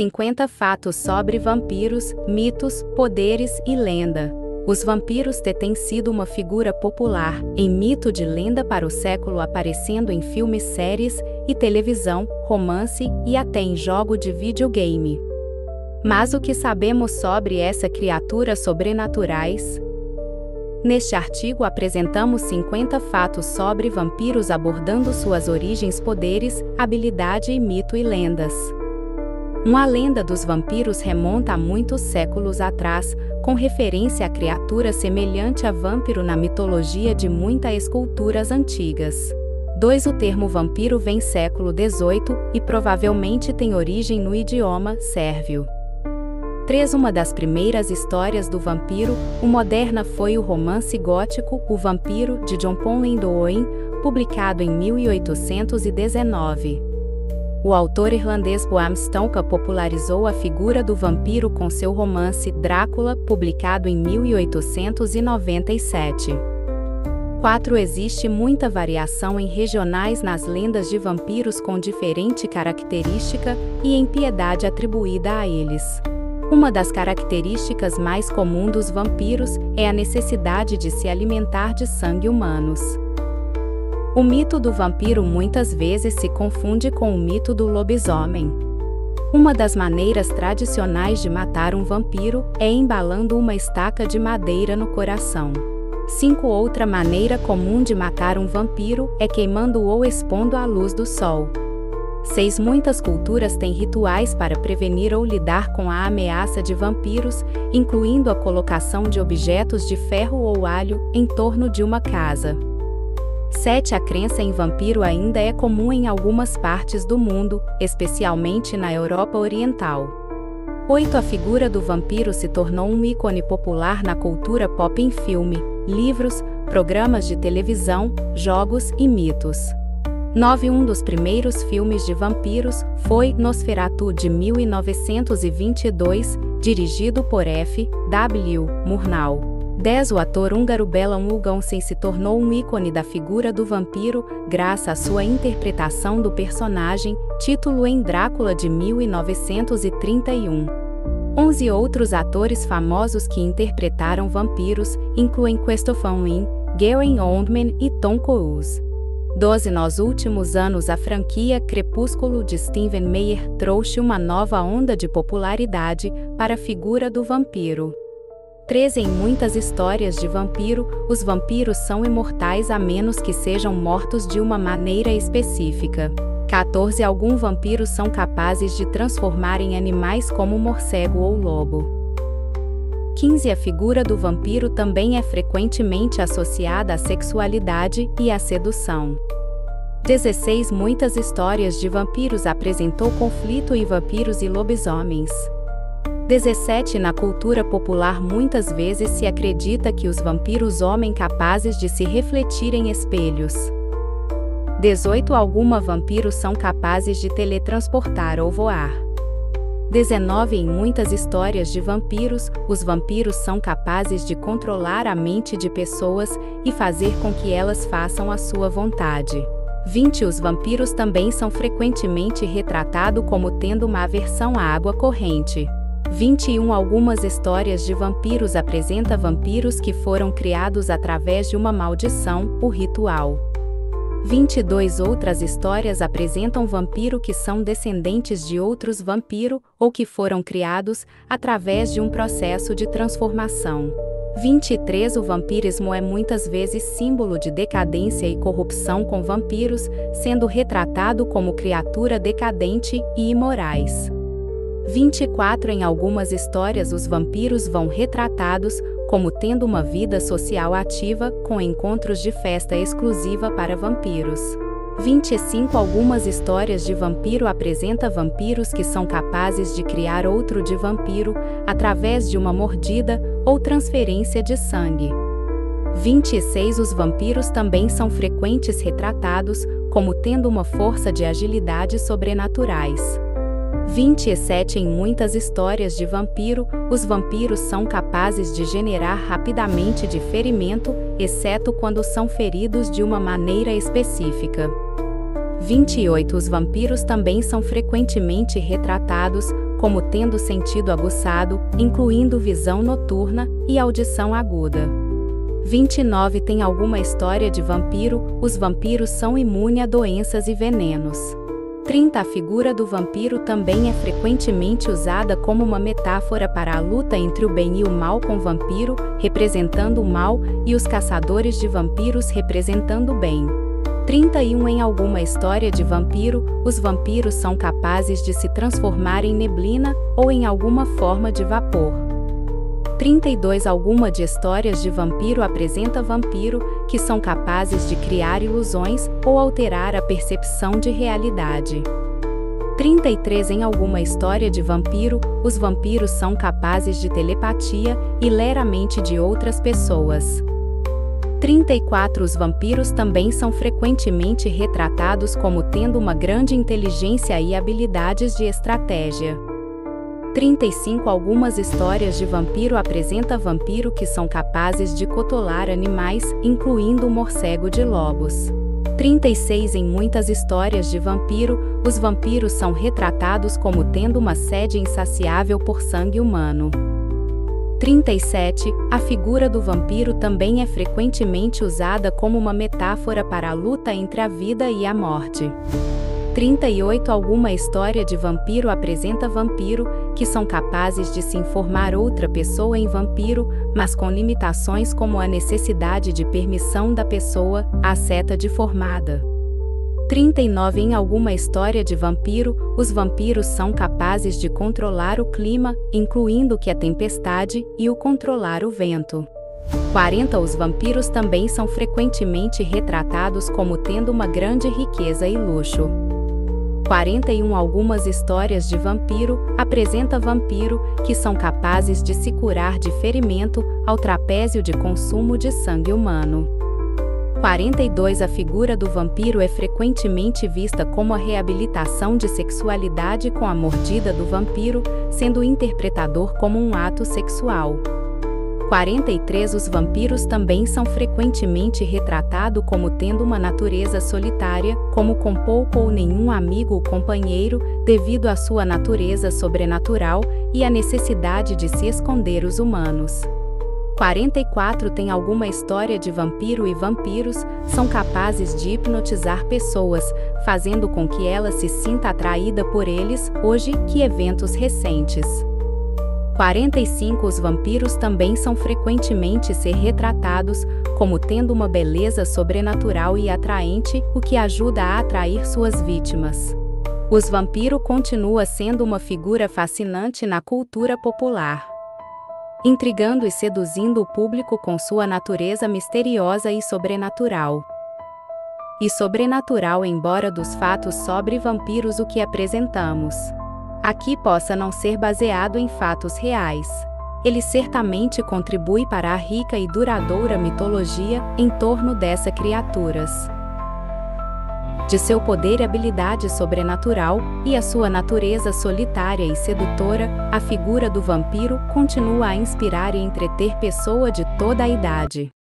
50 fatos sobre vampiros, mitos, poderes e lenda. Os vampiros têm sido uma figura popular, em mito de lenda para o século, aparecendo em filmes, séries e televisão, romance e até em jogo de videogame. Mas o que sabemos sobre essa criatura sobrenaturais? Neste artigo apresentamos 50 fatos sobre vampiros, abordando suas origens, poderes, habilidade e mito e lendas. Uma lenda dos vampiros remonta a muitos séculos atrás, com referência a criatura semelhante a vampiro na mitologia de muitas esculturas antigas. 2. O termo vampiro vem século XVIII e provavelmente tem origem no idioma sérvio. 3. Uma das primeiras histórias do vampiro, moderna, foi o romance gótico O Vampiro, de John Ponley Owen, publicado em 1819. O autor irlandês Bram Stoker popularizou a figura do vampiro com seu romance Drácula, publicado em 1897. 4. Existe muita variação em regionais nas lendas de vampiros, com diferente característica e impiedade atribuída a eles. Uma das características mais comuns dos vampiros é a necessidade de se alimentar de sangue humanos. O mito do vampiro muitas vezes se confunde com o mito do lobisomem. Uma das maneiras tradicionais de matar um vampiro é embalando uma estaca de madeira no coração. 5. Outra maneira comum de matar um vampiro é queimando-o ou expondo à luz do sol. 6. Muitas culturas têm rituais para prevenir ou lidar com a ameaça de vampiros, incluindo a colocação de objetos de ferro ou alho em torno de uma casa. 7. A crença em vampiro ainda é comum em algumas partes do mundo, especialmente na Europa Oriental. 8. A figura do vampiro se tornou um ícone popular na cultura pop em filme, livros, programas de televisão, jogos e mitos. 9. Um dos primeiros filmes de vampiros foi Nosferatu, de 1922, dirigido por F. W. Murnau. 10. O ator húngaro Bela Lugosi se tornou um ícone da figura do vampiro, graças à sua interpretação do personagem, título em Drácula de 1931. 11. Outros atores famosos que interpretaram vampiros incluem Christopher Lee, Gary Oldman e Tom Cruise. 12. Nos últimos anos, a franquia Crepúsculo de Stephen Meyer trouxe uma nova onda de popularidade para a figura do vampiro. 13. Em muitas histórias de vampiro, os vampiros são imortais a menos que sejam mortos de uma maneira específica. 14. Alguns vampiros são capazes de transformar em animais como morcego ou lobo. 15. A figura do vampiro também é frequentemente associada à sexualidade e à sedução. 16. Muitas histórias de vampiros apresentou conflito em vampiros e lobisomens. 17. Na cultura popular muitas vezes se acredita que os vampiros homem capazes de se refletir em espelhos. 18. Alguns vampiros são capazes de teletransportar ou voar. 19. Em muitas histórias de vampiros, os vampiros são capazes de controlar a mente de pessoas e fazer com que elas façam a sua vontade. 20. Os vampiros também são frequentemente retratados como tendo uma aversão à água corrente. 21. Algumas histórias de vampiros apresentam vampiros que foram criados através de uma maldição, o ritual. 22. Outras histórias apresentam vampiros que são descendentes de outros vampiros ou que foram criados através de um processo de transformação. 23. O vampirismo é muitas vezes símbolo de decadência e corrupção, com vampiros sendo retratado como criatura decadente e imorais. 24. Em algumas histórias, os vampiros vão retratados como tendo uma vida social ativa, com encontros de festa exclusiva para vampiros. 25. Algumas histórias de vampiro apresentam vampiros que são capazes de criar outro de vampiro através de uma mordida ou transferência de sangue. 26. Os vampiros também são frequentes retratados como tendo uma força de agilidade sobrenaturais. 27. Em muitas histórias de vampiro, os vampiros são capazes de generar rapidamente de ferimento, exceto quando são feridos de uma maneira específica. 28. Os vampiros também são frequentemente retratados como tendo sentido aguçado, incluindo visão noturna e audição aguda. 29 Tem alguma história de vampiro, os vampiros são imunes a doenças e venenos. 30 A figura do vampiro também é frequentemente usada como uma metáfora para a luta entre o bem e o mal, com o vampiro representando o mal e os caçadores de vampiros representando o bem. 31 Em alguma história de vampiro, os vampiros são capazes de se transformar em neblina ou em alguma forma de vapor. 32 Alguma de histórias de vampiro apresenta vampiro que são capazes de criar ilusões ou alterar a percepção de realidade. 33 Em alguma história de vampiro, os vampiros são capazes de telepatia e ler a mente de outras pessoas. 34 Os vampiros também são frequentemente retratados como tendo uma grande inteligência e habilidades de estratégia. 35 Algumas histórias de vampiro apresentam vampiro que são capazes de controlar animais, incluindo o morcego de lobos. 36 Em muitas histórias de vampiro, os vampiros são retratados como tendo uma sede insaciável por sangue humano. 37 A figura do vampiro também é frequentemente usada como uma metáfora para a luta entre a vida e a morte. 38 Alguma história de vampiro apresenta vampiro que são capazes de se transformar outra pessoa em vampiro, mas com limitações como a necessidade de permissão da pessoa, a seta deformada. 39 Em alguma história de vampiro, os vampiros são capazes de controlar o clima, incluindo que a tempestade, e o controlar o vento. 40 Os vampiros também são frequentemente retratados como tendo uma grande riqueza e luxo. 41 Algumas histórias de vampiro apresentam vampiro que são capazes de se curar de ferimento ao trapézio de consumo de sangue humano. 42 A figura do vampiro é frequentemente vista como a reabilitação de sexualidade com a mordida do vampiro, sendo o interpretador como um ato sexual. 43 Os vampiros também são frequentemente retratados como tendo uma natureza solitária, como com pouco ou nenhum amigo ou companheiro, devido à sua natureza sobrenatural e à necessidade de se esconder os humanos. 44 Tem alguma história de vampiro e vampiros são capazes de hipnotizar pessoas, fazendo com que ela se sinta atraída por eles, hoje, que eventos recentes. 45 Os vampiros também são frequentemente retratados como tendo uma beleza sobrenatural e atraente, o que ajuda a atrair suas vítimas. Os vampiros continuam sendo uma figura fascinante na cultura popular, intrigando e seduzindo o público com sua natureza misteriosa e sobrenatural. Embora dos fatos sobre vampiros o que apresentamos aqui possa não ser baseado em fatos reais, ele certamente contribui para a rica e duradoura mitologia em torno dessas criaturas, de seu poder e habilidade sobrenatural, e a sua natureza solitária e sedutora. A figura do vampiro continua a inspirar e entreter pessoas de toda a idade.